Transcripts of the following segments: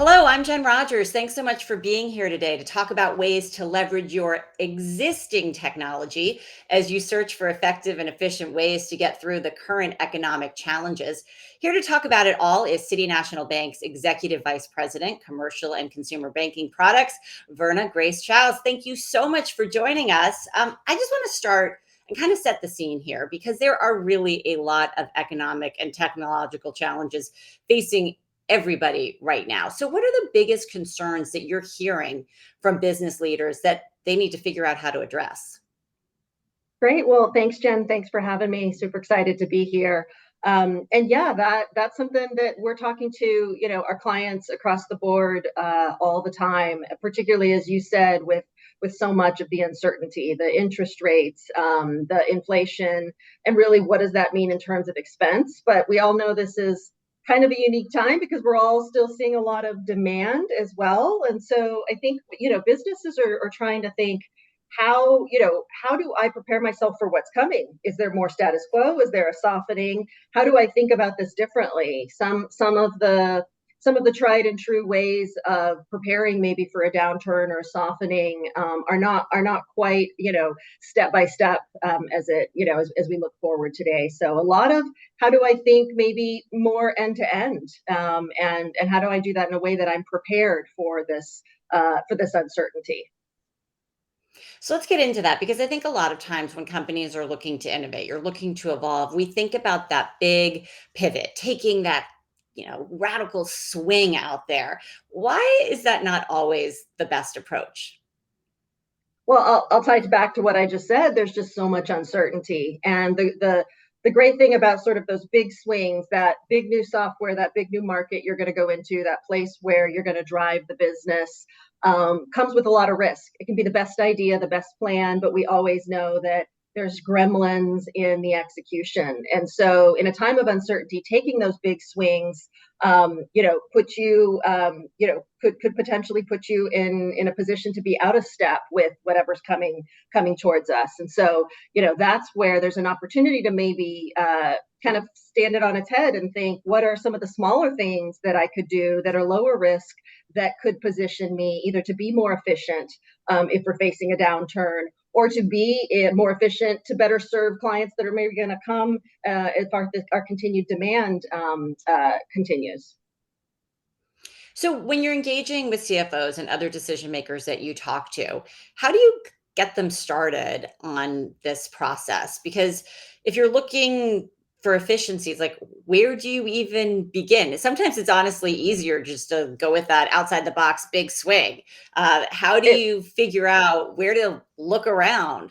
Hello, I'm Jen Rogers. Thanks so much for being here today to talk about ways to leverage your existing technology as you search for effective and efficient ways to get through the current economic challenges. Here to talk about it all is City National Bank's Executive Vice President, Commercial and Consumer Banking Products, Verna Grayce Chao. Thank you so much for joining us. I just want to start and kind of set the scene here because there are really a lot of economic and technological challenges facing everybody right now. So, what are the biggest concerns that you're hearing from business leaders that they need to figure out how to address? Great. Well, thanks, Jen. Thanks for having me. Super excited to be here. And yeah, that's something that we're talking to, our clients across the board all the time, particularly as you said, with so much of the uncertainty, the interest rates, the inflation, and really what does that mean in terms of expense? But we all know this is kind of a unique time because we're all still seeing a lot of demand as well. And so I think, businesses are trying to think how do I prepare myself for what's coming? Is there more status quo? Is there a softening? How do I think about this differently? Some of the tried and true ways of preparing maybe for a downturn or a softening are not quite step by step as we look forward today. So a lot of how do I think maybe more end to end, and how do I do that in a way that I'm prepared for this uncertainty. So let's get into that because I think a lot of times when companies are looking to innovate, you're looking to evolve, we think about that big pivot, taking that radical swing out there. Why is that not always the best approach? Well, I'll tie it back to what I just said. There's just so much uncertainty, and the great thing about sort of those big swings, that big new software, that big new market you're going to go into, that place where you're going to drive the business, comes with a lot of risk. It can be the best idea, the best plan, but we always know that there's gremlins in the execution. And so, in a time of uncertainty, taking those big swings, put you, could potentially put you in a position to be out of step with whatever's coming towards us. And so, that's where there's an opportunity to maybe kind of stand it on its head and think, what are some of the smaller things that I could do that are lower risk that could position me either to be more efficient if we're facing a downturn, or to be more efficient to better serve clients that are maybe going to come if our continued demand continues. So when you're engaging with CFOs and other decision makers that you talk to, how do you get them started on this process? Because if you're looking for efficiencies, like where do you even begin? Sometimes it's honestly easier just to go with that outside the box big swing. How do It you figure out where to look around?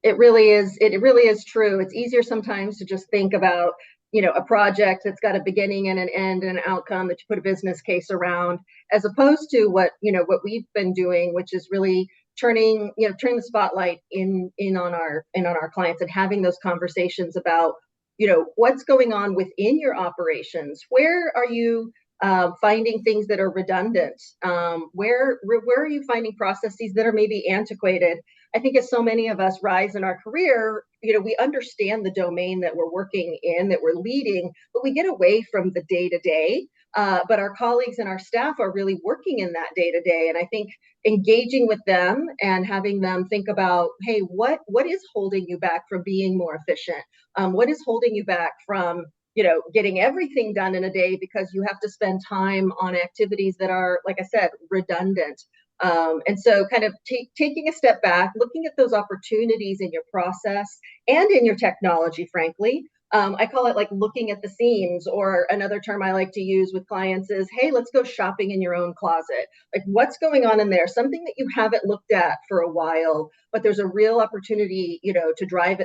it really is true. It's easier sometimes to just think about, a project that's got a beginning and an end and an outcome that you put a business case around, as opposed to what we've been doing, which is really turning the spotlight in on our clients and having those conversations about, what's going on within your operations. Where are you finding things that are redundant? Where are you finding processes that are maybe antiquated? I think as so many of us rise in our career, we understand the domain that we're working in, that we're leading, but we get away from the day to day. But our colleagues and our staff are really working in that day to day. And I think engaging with them and having them think about, hey, what is holding you back from being more efficient? What is holding you back from getting everything done in a day because you have to spend time on activities that are, like I said, redundant. And so kind of taking a step back, looking at those opportunities in your process and in your technology, frankly. I call it like looking at the seams, or another term I like to use with clients is, hey, let's go shopping in your own closet. Like what's going on in there? Something that you haven't looked at for a while, but there's a real opportunity, to drive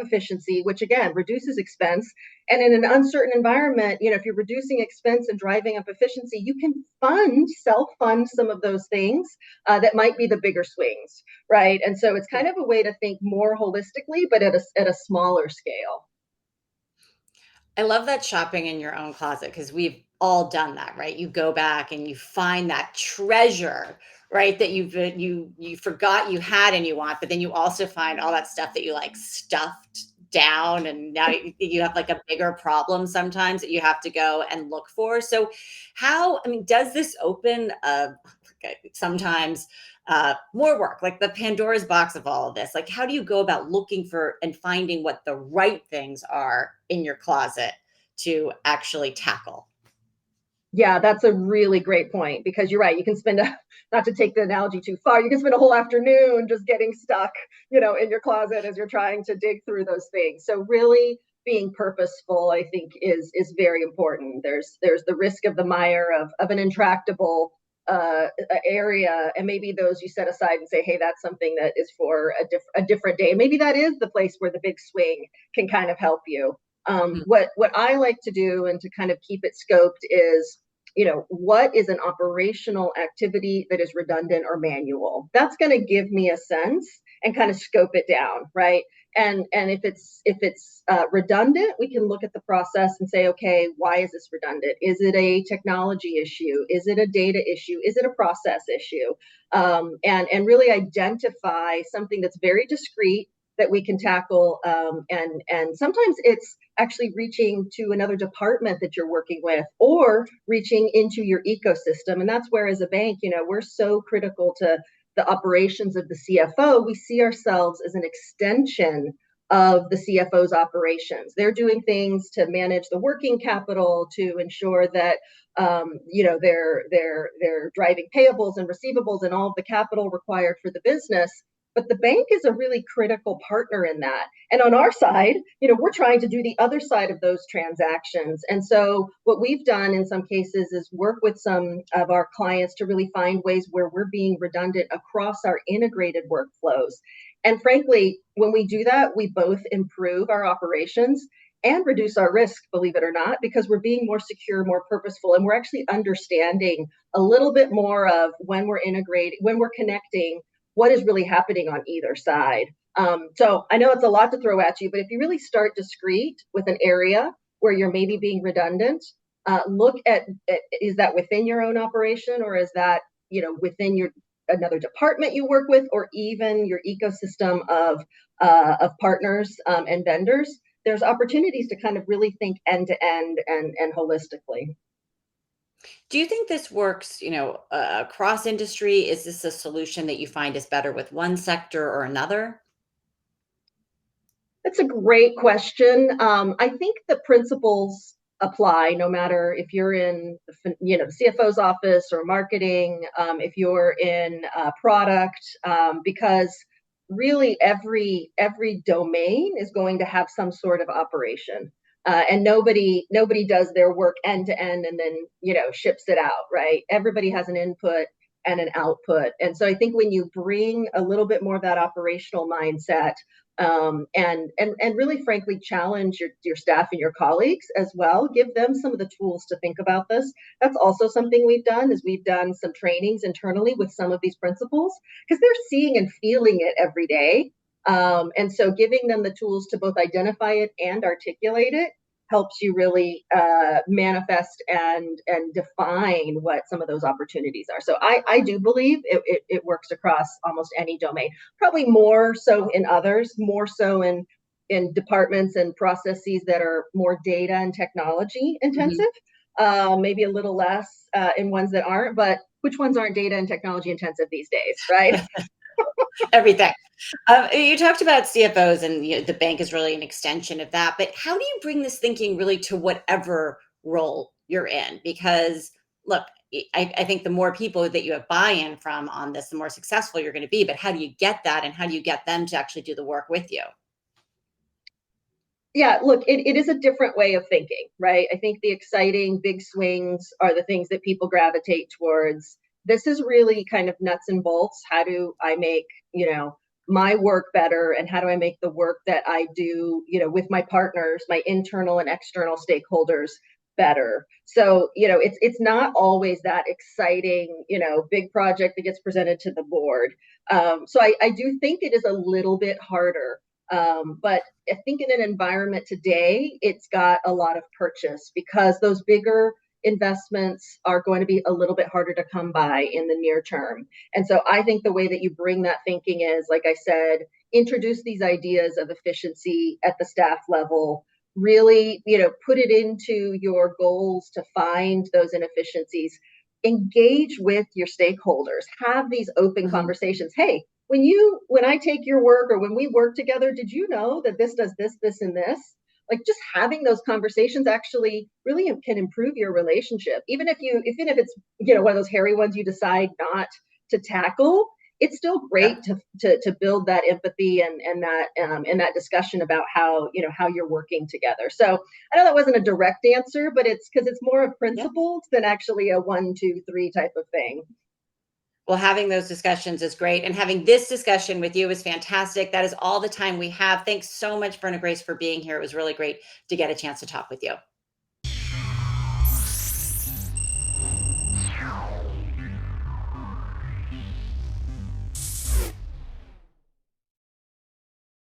efficiency, which again reduces expense. And in an uncertain environment, if you're reducing expense and driving up efficiency, you can self-fund some of those things that might be the bigger swings, right? And so it's kind of a way to think more holistically, but at a smaller scale. I love that shopping in your own closet because we've all done that, right? You go back and you find that treasure, right? That you forgot you had and you want, but then you also find all that stuff that you like stuffed down, and now you have like a bigger problem sometimes that you have to go and look for. So how, I mean, does this open sometimes more work, like the Pandora's box of all of this? Like, how do you go about looking for and finding what the right things are in your closet to actually tackle? Yeah, that's a really great point because you're right. You can spend not to take the analogy too far, you can spend a whole afternoon just getting stuck, in your closet as you're trying to dig through those things. So really being purposeful, I think, is very important. There's the risk of the mire of an intractable area, and maybe those you set aside and say, hey, that's something that is for a different day. Maybe that is the place where the big swing can kind of help you. What I like to do and to kind of keep it scoped is, what is an operational activity that is redundant or manual? That's going to give me a sense and kind of scope it down, right? And if it's redundant, we can look at the process and say, okay, why is this redundant? Is it a technology issue? Is it a data issue? Is it a process issue? And really identify something that's very discrete that we can tackle. And sometimes it's actually reaching to another department that you're working with or reaching into your ecosystem. And that's where, as a bank, we're so critical to the operations of the CFO. We see ourselves as an extension of the CFO's operations. They're doing things to manage the working capital, to ensure that they're driving payables and receivables and all of the capital required for the business. But the bank is a really critical partner in that. And on our side, we're trying to do the other side of those transactions. And so what we've done in some cases is work with some of our clients to really find ways where we're being redundant across our integrated workflows. And frankly, when we do that, we both improve our operations and reduce our risk, believe it or not, because we're being more secure, more purposeful, and we're actually understanding a little bit more of when we're integrating, when we're connecting, what is really happening on either side. So I know it's a lot to throw at you, but if you really start discrete with an area where you're maybe being redundant, look at is that within your own operation, or is that within your another department you work with, or even your ecosystem of partners and vendors. There's opportunities to kind of really think end to end and holistically. Do you think this works, across industry? Is this a solution that you find is better with one sector or another? That's a great question. I think the principles apply no matter if you're in the CFO's office or marketing, if you're in product, because really every domain is going to have some sort of operation. And nobody does their work end to end and then ships it out, right? Everybody has an input and an output. And so I think when you bring a little bit more of that operational mindset, and really frankly challenge your staff and your colleagues as well, give them some of the tools to think about this. That's also something we've done, is we've done some trainings internally with some of these principles, because they're seeing and feeling it every day. And so giving them the tools to both identify it and articulate it helps you really manifest and define what some of those opportunities are. So I do believe it works across almost any domain, probably more so in others, more so in departments and processes that are more data and technology intensive, maybe a little less in ones that aren't, but which ones aren't data and technology intensive these days, right? Everything. You talked about CFOs, and the bank is really an extension of that. But how do you bring this thinking really to whatever role you're in? Because look, I think the more people that you have buy-in from on this, the more successful you're going to be. But how do you get that, and how do you get them to actually do the work with you? Yeah, look, it is a different way of thinking, right? I think the exciting big swings are the things that people gravitate towards. This is really kind of nuts and bolts. How do I make, my work better, and how do I make the work that I do, with my partners, my internal and external stakeholders better? So, it's not always that exciting, big project that gets presented to the board. So I do think it is a little bit harder. But I think in an environment today, it's got a lot of purchase, because those bigger investments are going to be a little bit harder to come by in the near term. And so I think the way that you bring that thinking is, like I said, introduce these ideas of efficiency at the staff level, really, put it into your goals to find those inefficiencies, engage with your stakeholders, have these open Mhm. conversations. Hey, when I take your work, or when we work together, did you know that this does this, this, and this? Like, just having those conversations actually really can improve your relationship. Even if it's, one of those hairy ones you decide not to tackle, it's still great Yep. to build that empathy and that discussion about how you're working together. So I know that wasn't a direct answer, but it's because it's more of Yeah. principles than actually a 1, 2, 3 type of thing. Well, having those discussions is great. And having this discussion with you is fantastic. That is all the time we have. Thanks so much, Verna Grayce, for being here. It was really great to get a chance to talk with you.